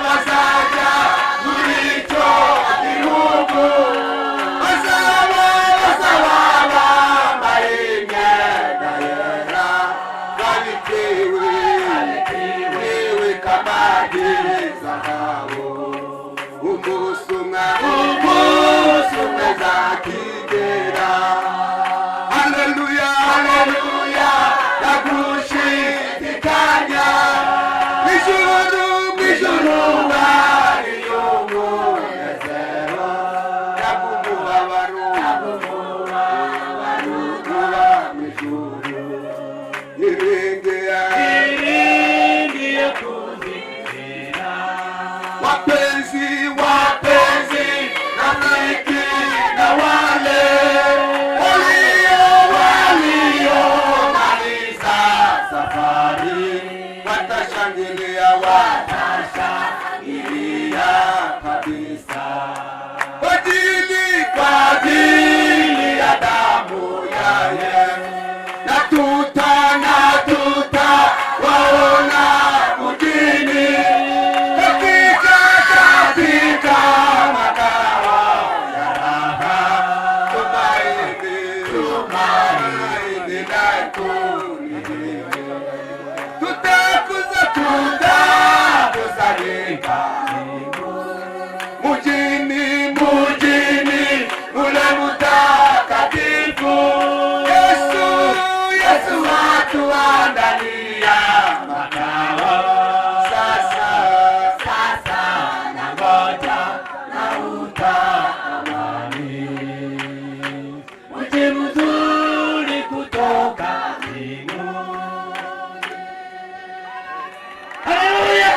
bazaja muri icyo gihugu, bazaba bambaye imyenda yera, babitewe kabagiriza kabo. Umunsi umwe zakigera. Haleluya, haleluya, ndagushidikanya. Mw'ijuru hariyo umunezero, n'umubabaro uba mw'ijuru. Niringiye kuzizira. Wapenzi rafiki na wale waliomaliza safari watashangilia.